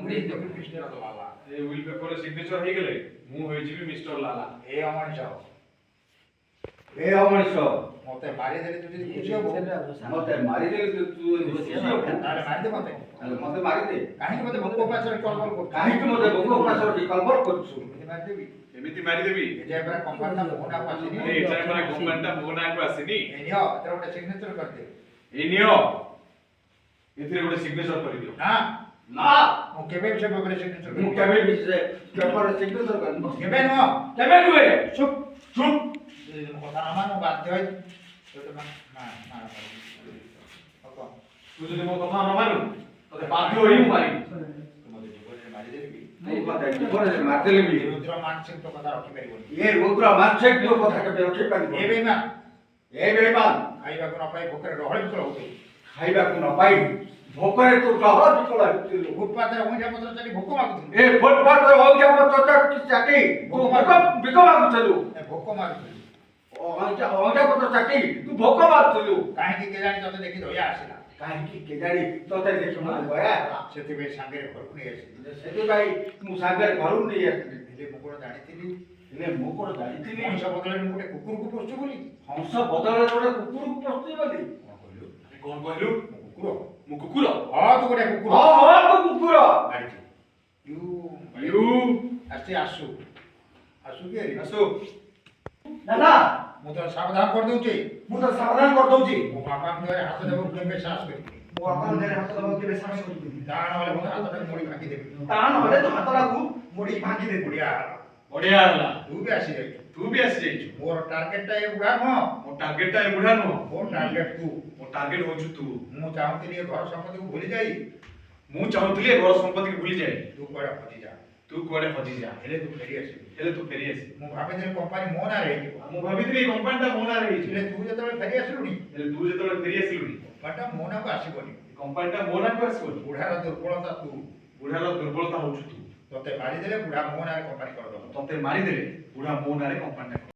मुझे तो mister Lala A will paper रे सिग्नेचर हे गेले मु होई जिबी मिस्टर लाला ए अमन जाओ ए अमरीश मते मारी देले तू যদি খুশি হবো मते मारी दे तू তাহলে মারি দে মতে मते मारी दे কাহিনী মতে ভক্ত পাছরে কলবল কর काहे के मते बंको पासर कलबल करछु মারি দেবি एमिति मारी देबी এই যে এবারে কোম্পানিটা মোহনা পাছিনি ए एटा माने गवर्नमेंट मोना को आसीनी এই নিও এটার একটা সিগনেচার কর দে ए नियो एथिरे गोटे सिग्नेचर करि दियो না ना ମୁଁ କେବେ ବି ସେ ପାଖରେ ସିଗ୍ନେଚର मु केबे भी से पेपर सिग्नेचर कर କେବେ ନୁହଁ केबे दुए চুপ चुप কথা না মানো বাধ্য হই তো মা মা মা तू जदि मो कथा न मानु तते बाध्य होई मु मारी তোমাদের জীবনে মারি দেবি नहीं पता है बोले मारते ले भी রুদ্র মানসিক তো কথা রাখি পারিবনি ये रुद्र मानसिक जो कथा के रखि पानी এ বেইমান ए बेईमान ଖାଇବାକୁ ନ ପାଇ ଭୋକରେ ରହଳି ବିକଳ ହଉଛୁ खाइबा को न पाई भोकरे तो कहर बिकला होतिलो ଫୁଟପାଥରେ ଅଇଁଠା ପତ୍ର ଚାଲି ଭୋକ ମାଗୁଥିଲୁ ए फुटपाथ रे हो जा मत तो चाटी तू भोक बिकला होतलु ଭୋକ ମାଗୁଥିଲୁ ओजा पत्र चाटी तू भोक मारतलु କାହିଁକି କେଜାଣି ତତେ ଦେଖି ଦୟା ଆସିଲା काहे की केजाड़ी तोते देखि मन गया ସେଥିପାଇଁ ସାଙ୍ଗରେ ଘରକୁ ନେଇ ଆସିଲି सेति भाई मु सागर घरु नहीं आसी ହେଲେ ମୁଁ କ'ଣ ଜାଣିଥିଲି ले मु कोन जानिथिली ମଣିଷ ବଦଳରେ ମୁଁ ଗୋଟେ କୁକୁରକୁ ପୋଷୁଛୁ ବୋଲି हंस बदल रे कुकुर को पस्ती बोली କ'ଣ କହିଲୁ कोन कहलु ମୁଁ କୁକୁର मु कुकुर ହଁ ତୁ ଗୋଟେ କୁକୁର हां तो कुकुर ମାରିଛି यू ଆସି ଆସୁ ଆସୁ କି ହେରି आसो दादा ମୁଁ ତ ସାବଧାନ କରିଦେଉଛି मु तो सावधान कर दउची ମୋ ବାପାଙ୍କ ଦେହରେ हाथ ଦେବ କେବେ ସାହସ କରିବି मु अपन देरे हाथ दबा के साहस करबी ତା ନହେଲେ ମୋ ହାତଟା ମୋଡ଼ି ଭାଙ୍ଗିଦେବି तान होले तो हाथ लागू मुड़ी भांगी दे ବଢ଼ିଆ बढ़िया हला ତୁ ବି ଆସିଯାଇଛୁ तू भी आसी जाइछु ମୋର ଟାର୍ଗେଟଟା ଏ ବୁଢ଼ା ନୁହଁ मो टार्गेट टा ए बुढ़ा नो ମୋ ଟାର୍ଗେଟ ତୁ मो टार्गेट होछु तू ମୁଁ ଚାହୁଁଥିଲି ଏ ଘର ସମ୍ପତ୍ତିକୁ ଭୁଲି ଯାଇ मु चाहुतली घर संपत्ति के भूली जाए ତୁ କୁଆଡ଼େ ହଜି ଯା तू कोडे फजी जा ହେଲେ ତୁ ଫେରି ଆସିବୁ हेले तू फेरी आसी ମୁଁ ଭାବିଥିଲି କମ୍ପାନୀ ମୋ ନାଁରେ ହେଇଯିବ मु भाबितली कंपनी टा मोना रे ହେଲେ ତୁ ଯେତେବେଳେ ଫେରି ଆସିଲୁଣି हेले तू जेतले फेरी आसिलुनी କମ୍ପାନୀଟା ମୋ ନାଁକୁ ଆସିବନି कंपनी टा मोना को आसीबो ବୁଢ଼ାର ଦୁର୍ବଳତା ତୁ बुढ़ार दुर्बलता होछु तू ତତେ ମାରିଦେଲେ ବୁଢ଼ା ମୋ ନାଁରେ କମ୍ପାନୀ କରିଦେବ तते मारी देले बुढ़ा मोना रे कंपनी टा